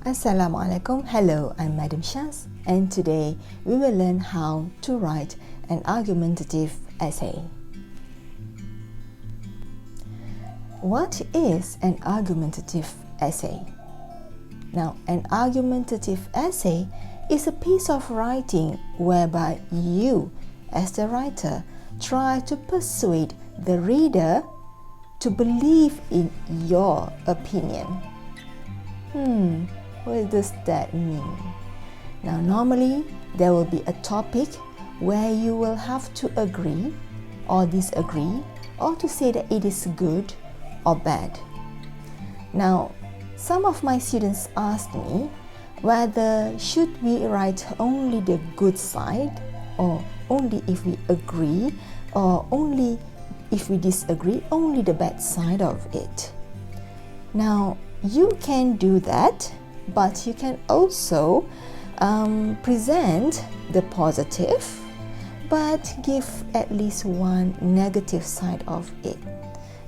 Assalamualaikum. Hello, I'm Madam Shaz, and today we will learn how to write an argumentative essay. What is an argumentative essay? Now, an argumentative essay is a piece of writing whereby you, as the writer, try to persuade the reader to believe in your opinion. What does that mean? Now, normally there will be a topic where you will have to agree or disagree or to say that it is good or bad. Now, some of my students asked me whether should we write only the good side, or only if we agree, or only if we disagree, only the bad side of it. Now, you can do that, but you can also present the positive, but give at least one negative side of it.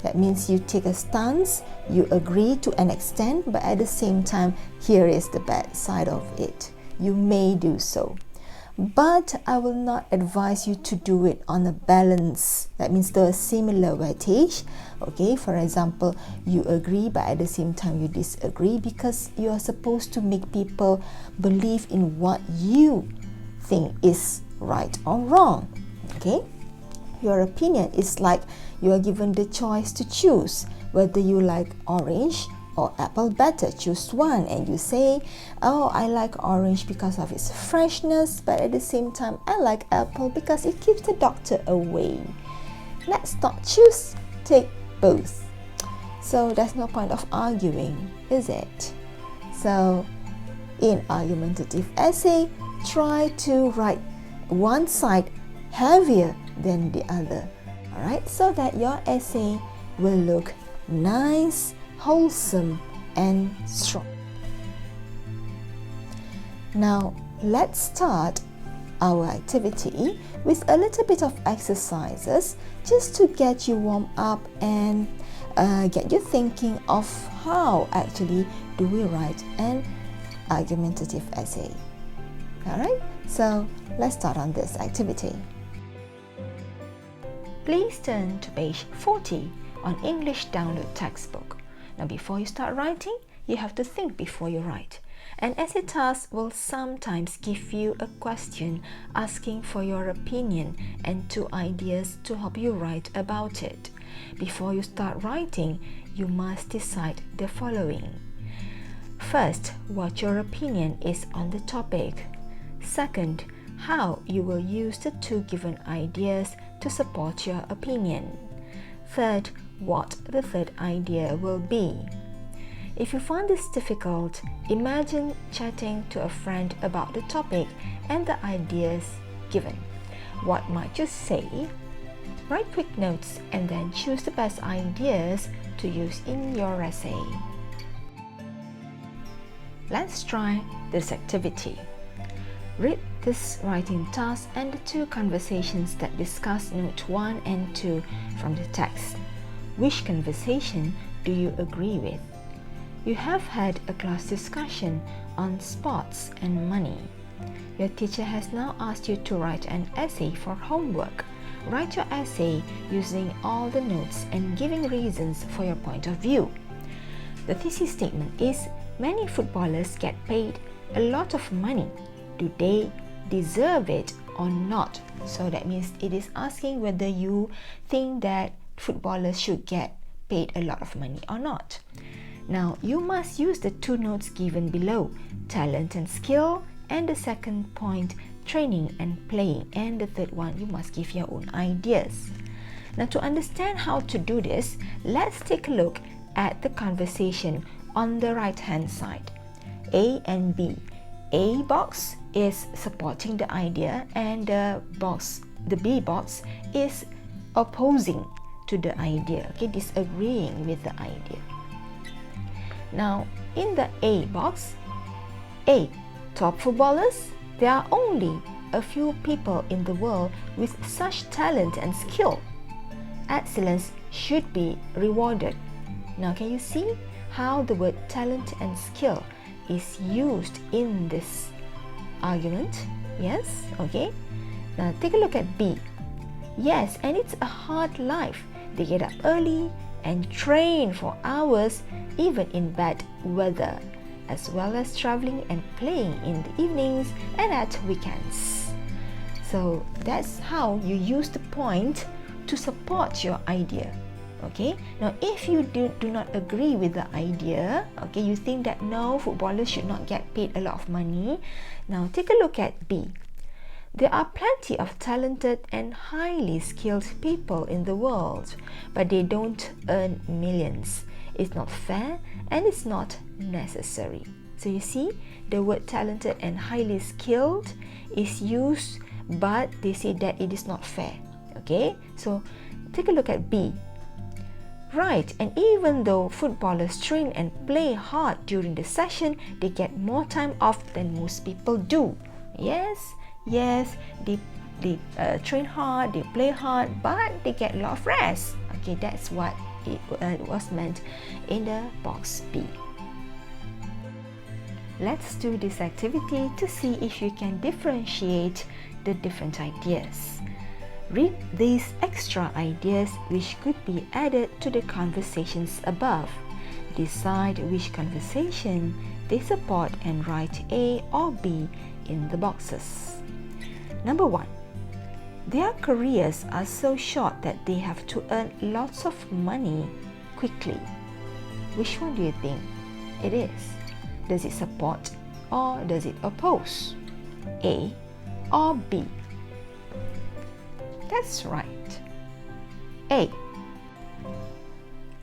That means you take a stance, you agree to an extent, but at the same time, here is the bad side of it. You may do so. But I will not advise you to do it on a balance. That means the similar weightage. Okay, for example, you agree but at the same time you disagree, because you are supposed to make people believe in what you think is right or wrong. Okay, your opinion is like you are given the choice to choose whether you like orange or apple better. Choose one, and you say, oh, I like orange because of its freshness, but at the same time I like apple because it keeps the doctor away. Let's not choose, take both. So there's no point of arguing, is it? So in argumentative essay, try to write one side heavier than the other, alright, so that your essay will look nice, wholesome and strong. Now let's start our activity with a little bit of exercises just to get you warm up and get you thinking of how actually do we write an argumentative essay. Alright, so let's start on this activity. Please turn to page 40 on English Download Textbook. Now, before you start writing, you have to think before you write. An essay task will sometimes give you a question asking for your opinion and 2 ideas to help you write about it. Before you start writing, you must decide the following. First, what your opinion is on the topic. Second, how you will use the 2 given ideas to support your opinion. Third, what the 3rd idea will be. If you find this difficult, imagine chatting to a friend about the topic and the ideas given. What might you say? Write quick notes and then choose the best ideas to use in your essay. Let's try this activity. Read this writing task and the 2 conversations that discuss note 1 and 2 from the text. Which conversation do you agree with? You have had a class discussion on sports and money. Your teacher has now asked you to write an essay for homework. Write your essay using all the notes and giving reasons for your point of view. The thesis statement is, many footballers get paid a lot of money. Do they deserve it or not? So that means it is asking whether you think that footballers should get paid a lot of money or not. Now, you must use the 2 notes given below, talent and skill, and the second point, training and playing, and the 3rd one, you must give your own ideas. Now, to understand how to do this, let's take a look at the conversation on the right hand side. A and B. A box is supporting the idea, and the B box is opposing to the idea, okay, disagreeing with the idea. Now, in the A box, A, top footballers, there are only a few people in the world with such talent and skill. Excellence should be rewarded. Now, can you see how the word talent and skill is used in this argument. Yes, okay. Now take a look at B. Yes, and it's a hard life. They get up early and train for hours, even in bad weather, as well as traveling and playing in the evenings and at weekends. So that's how you use the point to support your idea. Okay, now if you do not agree with the idea, okay, you think that no, footballers should not get paid a lot of money. Now take a look at B. There are plenty of talented and highly skilled people in the world, but they don't earn millions. It's not fair and it's not necessary. So you see, the word talented and highly skilled is used, but they say that it is not fair. Okay, so take a look at B. Right, and even though footballers train and play hard during the session, they get more time off than most people do. Yes, they train hard, they play hard, but they get a lot of rest. Okay, that's what it was meant in the box B. Let's do this activity to see if you can differentiate the different ideas. Read these extra ideas which could be added to the conversations above. Decide which conversation they support and write A or B in the boxes. Number 1. Their careers are so short that they have to earn lots of money quickly. Which one do you think it is? Does it support or does it oppose? A or B? That's right. A.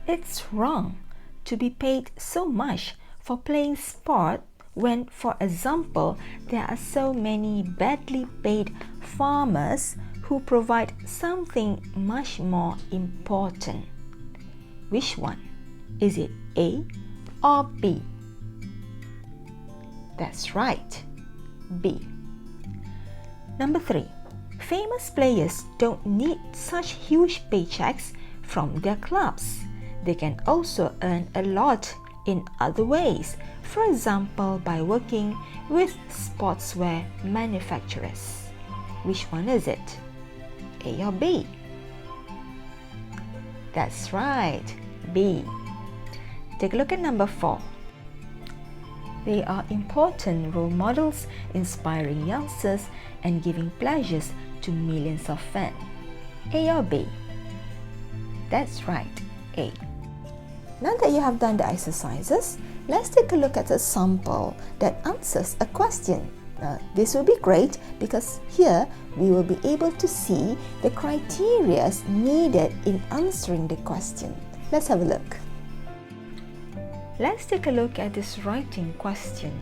It's wrong to be paid so much for playing sport when, for example, there are so many badly paid farmers who provide something much more important. Which one? Is it A or B? That's right. B. Number 3. Famous players don't need such huge paychecks from their clubs. They can also earn a lot in other ways, for example, by working with sportswear manufacturers. Which one is it? A or B? That's right, B. Take a look at number 4. They are important role models, inspiring youngsters and giving pleasures to millions of fans. A or B? That's right, A. Now that you have done the exercises, let's take a look at a sample that answers a question. Now, this will be great because here we will be able to see the criteria needed in answering the question. Let's have a look. Let's take a look at this writing question.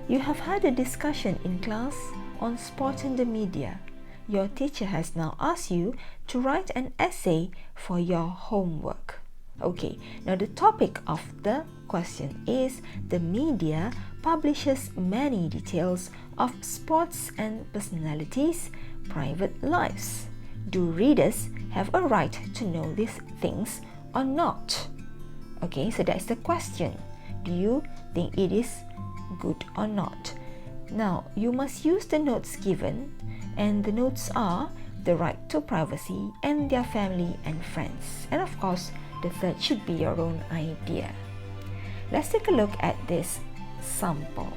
You have had a discussion in class on sport in the media. Your teacher has now asked you to write an essay for your homework. Okay, now the topic of the question is the media publishes many details of sports and personalities' private lives. Do readers have a right to know these things or not? Okay, so that's the question. Do you think it is good or not? Now, you must use the notes given, and the notes are the right to privacy and their family and friends. And of course, the third should be your own idea. Let's take a look at this sample.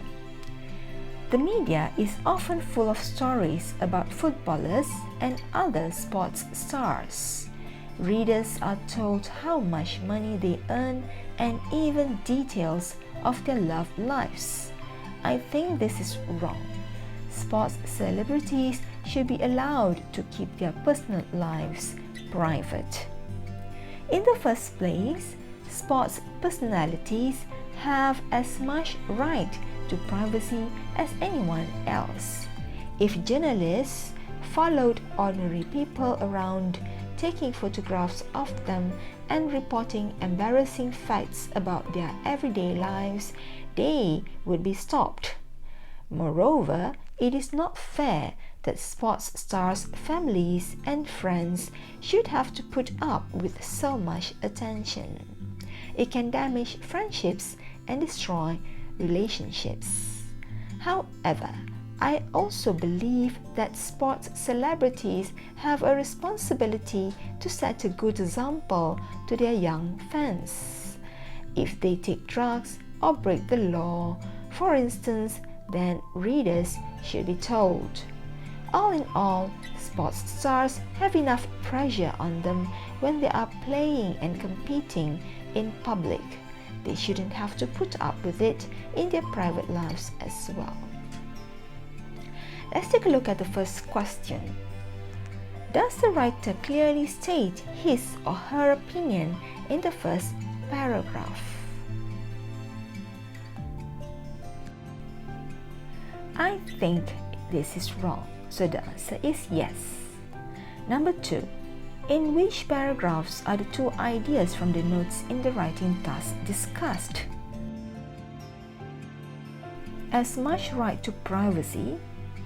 The media is often full of stories about footballers and other sports stars. Readers are told how much money they earn and even details of their love lives. I think this is wrong. Sports celebrities should be allowed to keep their personal lives private. In the first place, sports personalities have as much right to privacy as anyone else. If journalists followed ordinary people around, taking photographs of them and reporting embarrassing facts about their everyday lives, they would be stopped. Moreover, it is not fair that sports stars' families and friends should have to put up with so much attention. It can damage friendships and destroy relationships. However, I also believe that sports celebrities have a responsibility to set a good example to their young fans. If they take drugs or break the law, for instance, then readers should be told. All in all, sports stars have enough pressure on them when they are playing and competing in public. They shouldn't have to put up with it in their private lives as well. Let's take a look at the first question. Does the writer clearly state his or her opinion in the first paragraph? I think this is wrong, so the answer is yes. Number 2. In which paragraphs are the two ideas from the notes in the writing task discussed? As much right to privacy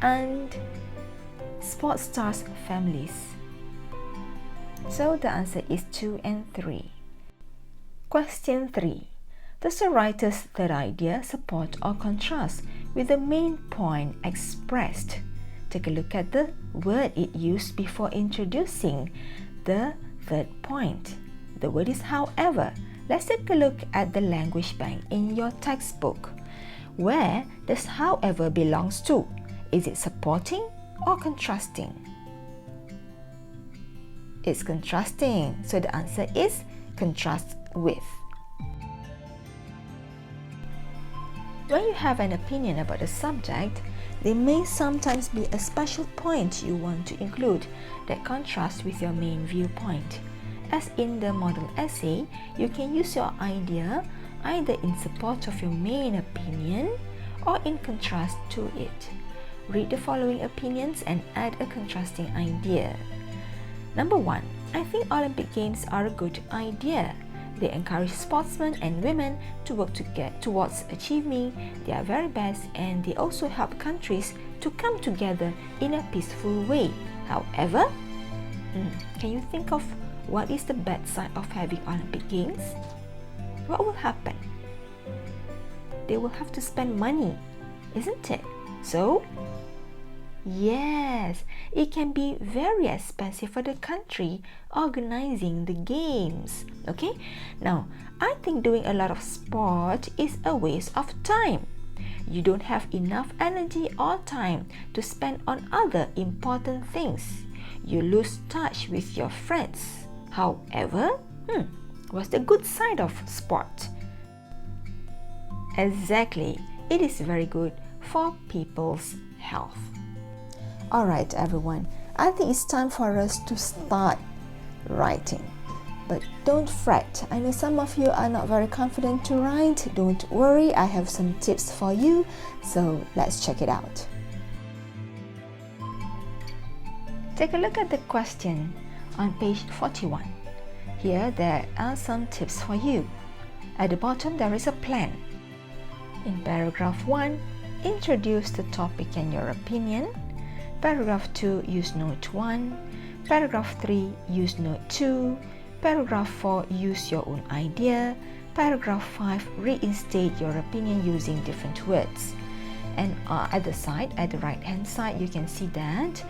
and sports stars' families. So the answer is 2 and 3. Question 3. Does the writer's third idea support or contrast with the main point expressed? Take a look at the word it used before introducing the third point. The word is however. Let's take a look at the language bank in your textbook. Where does however belongs to? Is it supporting or contrasting? It's contrasting, so the answer is contrast with. When you have an opinion about a subject, there may sometimes be a special point you want to include that contrasts with your main viewpoint. As in the model essay, you can use your idea either in support of your main opinion or in contrast to it. Read the following opinions and add a contrasting idea. Number 1. I think Olympic Games are a good idea. They encourage sportsmen and women to work towards achieving their very best, and they also help countries to come together in a peaceful way. However, can you think of what is the bad side of having Olympic Games? What will happen? They will have to spend money, isn't it? So, yes, it can be very expensive for the country organizing the games. Okay, now I think doing a lot of sport is a waste of time. You don't have enough energy or time to spend on other important things. You lose touch with your friends. However, what's the good side of sport? Exactly, it is very good for people's health. Alright everyone, I think it's time for us to start writing. But don't fret, I know some of you are not very confident to write. Don't worry, I have some tips for you, so let's check it out. Take a look at the question on page 41. Here there are some tips for you. At the bottom there is a plan. In paragraph 1, introduce the topic and your opinion. Paragraph 2, use note 1. Paragraph 3, use note 2. Paragraph 4, use your own idea. Paragraph 5, reinstate your opinion using different words. And at the side, at the right hand side, you can see that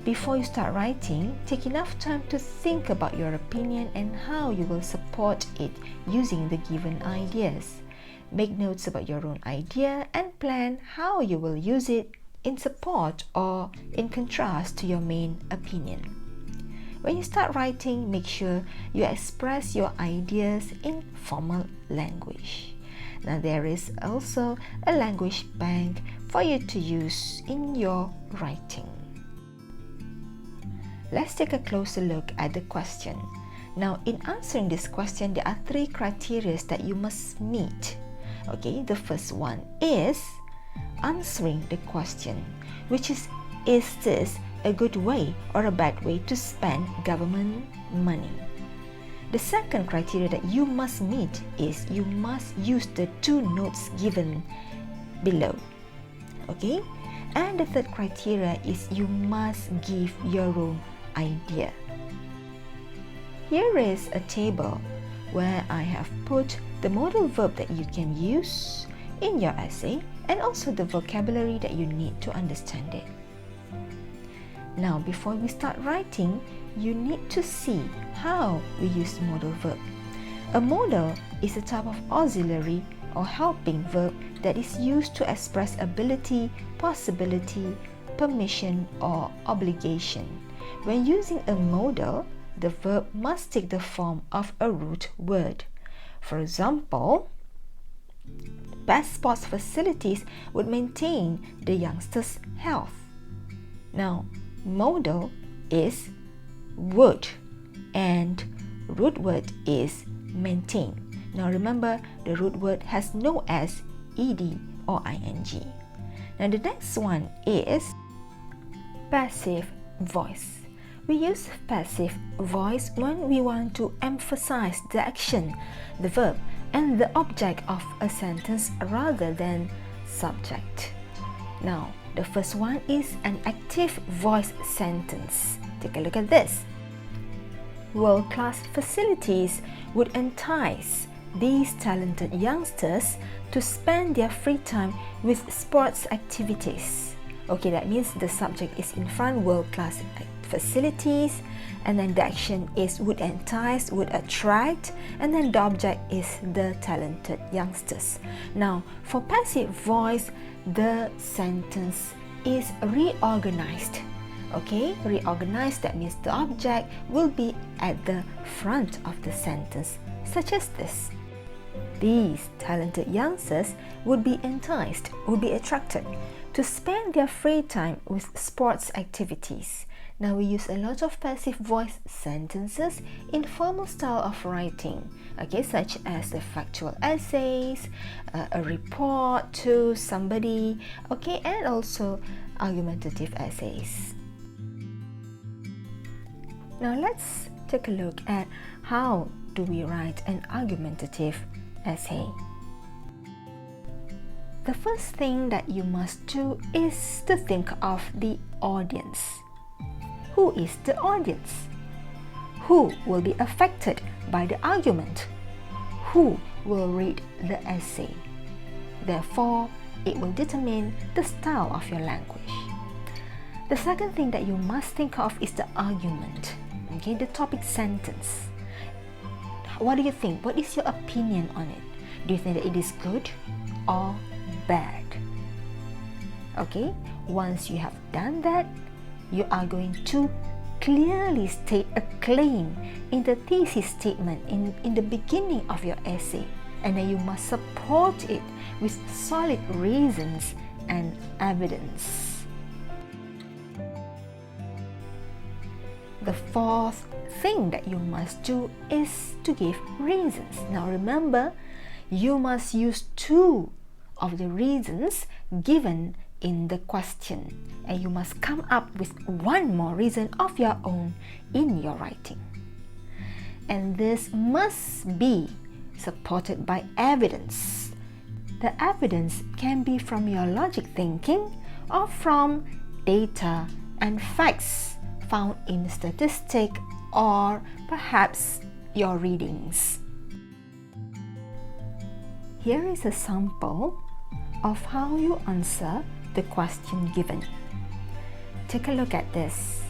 before you start writing, take enough time to think about your opinion and how you will support it using the given ideas. Make notes about your own idea and plan how you will use it in support or in contrast to your main opinion. When you start writing, make sure you express your ideas in formal language. Now there is also a language bank for you to use in your writing. Let's take a closer look at the question. Now in answering this question, there are 3 criteria that you must meet. Okay, the first one is answering the question, which is this a good way or a bad way to spend government money? The second criteria that you must meet is you must use the 2 notes given below. Okay, and the third criteria is you must give your own idea. Here is a table where I have put the modal verb that you can use in your essay and also the vocabulary that you need to understand it. Now, before we start writing, you need to see how we use modal verb. A modal is a type of auxiliary or helping verb that is used to express ability, possibility, permission, or obligation. When using a modal, the verb must take the form of a root word. For example, best sports facilities would maintain the youngsters' health. Now, modal is would and root word is maintain. Now remember, the root word has no s, ed or ing. Now the next one is passive voice. We use passive voice when we want to emphasize the action, the verb, and the object of a sentence rather than subject. Now, the first one is an active voice sentence. Take a look at this. World-class facilities would entice these talented youngsters to spend their free time with sports activities. Okay, that means the subject is in front, world-class facilities, and then the action is would entice, would attract, and then the object is the talented youngsters. Now, for passive voice, the sentence is reorganized. Okay, reorganized, that means the object will be at the front of the sentence, such as this. These talented youngsters would be enticed, would be attracted to spend their free time with sports activities. Now we use a lot of passive voice sentences in formal style of writing, okay, such as the factual essays, a report to somebody, okay, and also argumentative essays. Now let's take a look at how do we write an argumentative essay. The first thing that you must do is to think of the audience. Who is the audience? Who will be affected by the argument? Who will read the essay? Therefore, it will determine the style of your language. The second thing that you must think of is the argument, okay, the topic sentence. What do you think? What is your opinion on it? Do you think that it is good or bad? Okay, once you have done that, you are going to clearly state a claim in the thesis statement in the beginning of your essay, and then you must support it with solid reasons and evidence. The fourth thing that you must do is to give reasons. Now remember, you must use 2 of the reasons given in the question, and you must come up with 1 more reason of your own in your writing. And this must be supported by evidence. The evidence can be from your logic thinking or from data and facts found in statistics or perhaps your readings. Here is a sample of how you answer the question given. Take a look at this.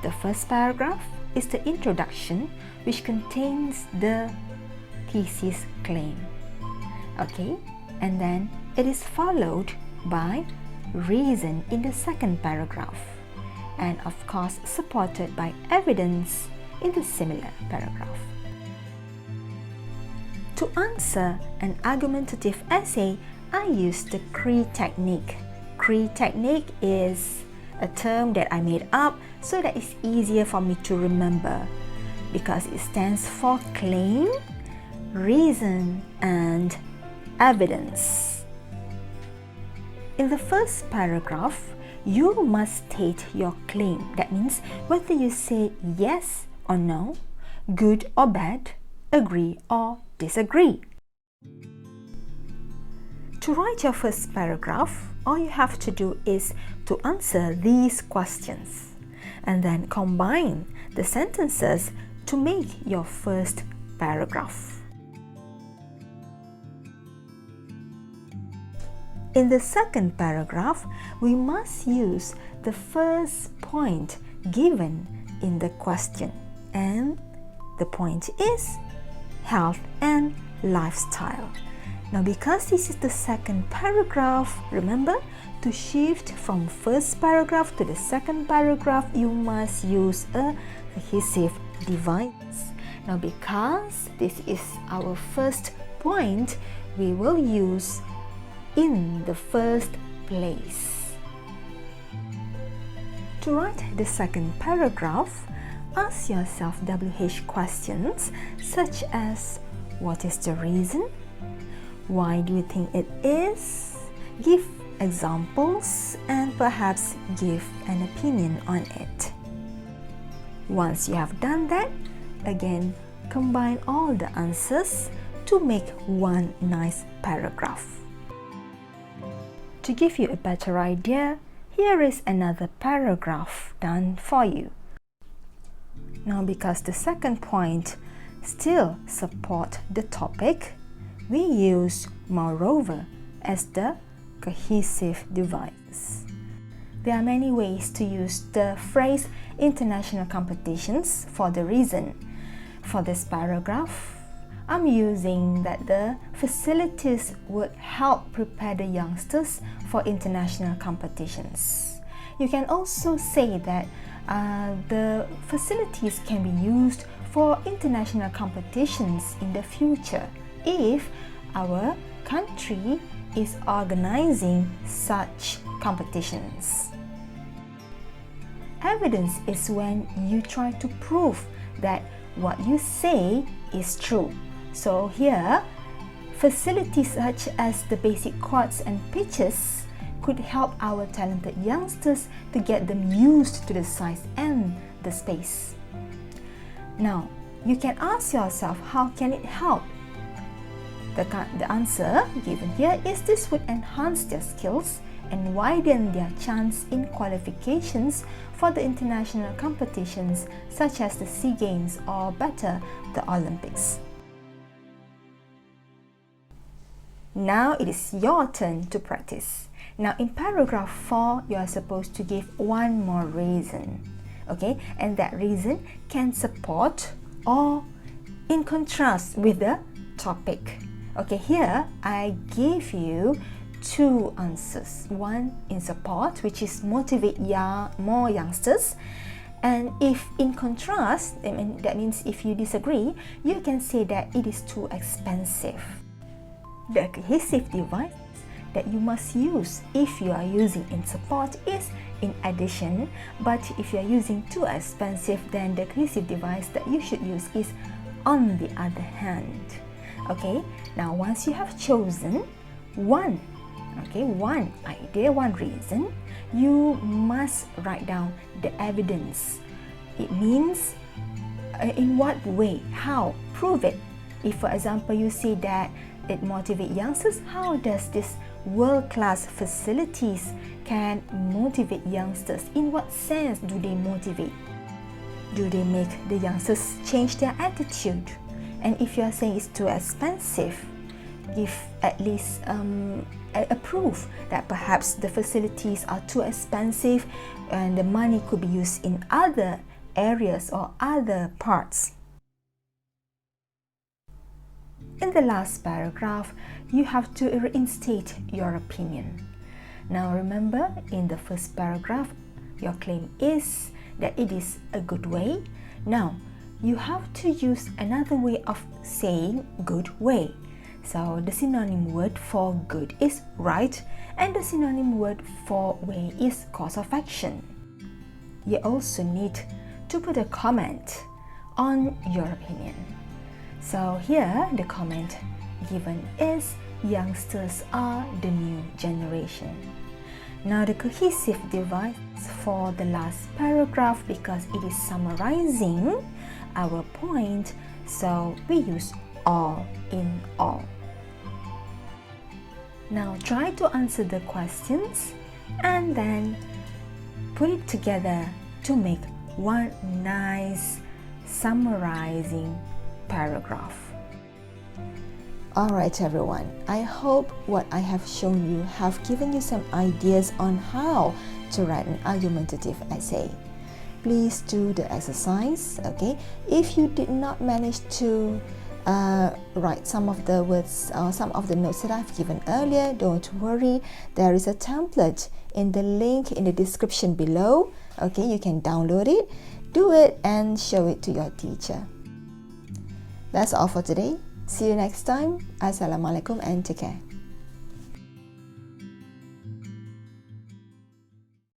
The first paragraph is the introduction, which contains the thesis claim. Okay, and then it is followed by reason in the second paragraph, and of course supported by evidence in the similar paragraph. To answer an argumentative essay, I use the CRE technique. CRE technique is a term that I made up so that it's easier for me to remember, because it stands for claim, reason, and evidence. In the first paragraph, you must state your claim. That means whether you say yes or no, good or bad, agree or disagree. To write your first paragraph, all you have to do is to answer these questions and then combine the sentences to make your first paragraph. In the second paragraph, we must use the first point given in the question, and the point is health and lifestyle. Now, because this is the second paragraph, remember, to shift from first paragraph to the second paragraph, you must use a cohesive device. Now, because this is our first point, we will use in the first place. To write the second paragraph, ask yourself WH questions such as, what is the reason? Why do you think it is? Give examples and perhaps give an opinion on it. Once you have done that, again, combine all the answers to make one nice paragraph. To give you a better idea, here is another paragraph done for you. Now, because the second point still supports the topic, we use moreover as the cohesive device. There are many ways to use the phrase international competitions for the reason. For this paragraph, I'm using that the facilities would help prepare the youngsters for international competitions. You can also say that the facilities can be used for international competitions in the future if our country is organizing such competitions. Evidence is when you try to prove that what you say is true. So here, facilities such as the basic courts and pitches could help our talented youngsters to get them used to the size and the space. Now, you can ask yourself, how can it help? The answer given here is this would enhance their skills and widen their chance in qualifications for the international competitions such as the SEA Games or better, the Olympics. Now it is your turn to practice. Now in paragraph 4, you are supposed to give one more reason. Okay, and that reason can support or in contrast with the topic. Okay, here I gave you two answers. One in support, which is motivate more youngsters. And if in contrast, that means if you disagree, you can say that it is too expensive. The cohesive device that you must use if you are using in support is in addition, but if you are using too expensive, then the cohesive device that you should use is on the other hand. Okay, now once you have chosen one idea, one reason, you must write down the evidence. It means in what way, how, prove it. If for example you say that it motivates youngsters, how does this world-class facilities can motivate youngsters? In what sense do they motivate? Do they make the youngsters change their attitude? And if you are saying it's too expensive, give at least a proof that perhaps the facilities are too expensive and the money could be used in other areas or other parts. In the last paragraph, you have to reinstate your opinion. Now remember, in the first paragraph, your claim is that it is a good way. Now, you have to use another way of saying good way. So the synonym word for good is right, and the synonym word for way is cause of action. You also need to put a comment on your opinion. So here the comment given is youngsters are the new generation. Now the cohesive device for the last paragraph, because it is summarizing our point, so we use all in all. Now try to answer the questions and then put it together to make one nice summarizing paragraph. Alright everyone, I hope what I have shown you have given you some ideas on how to write an argumentative essay. Please do the exercise, okay? If you did not manage to write some of the words or some of the notes that I've given earlier, don't worry. There is a template in the link in the description below, okay? You can download it, do it and show it to your teacher. That's all for today. See you next time. Assalamualaikum and take care.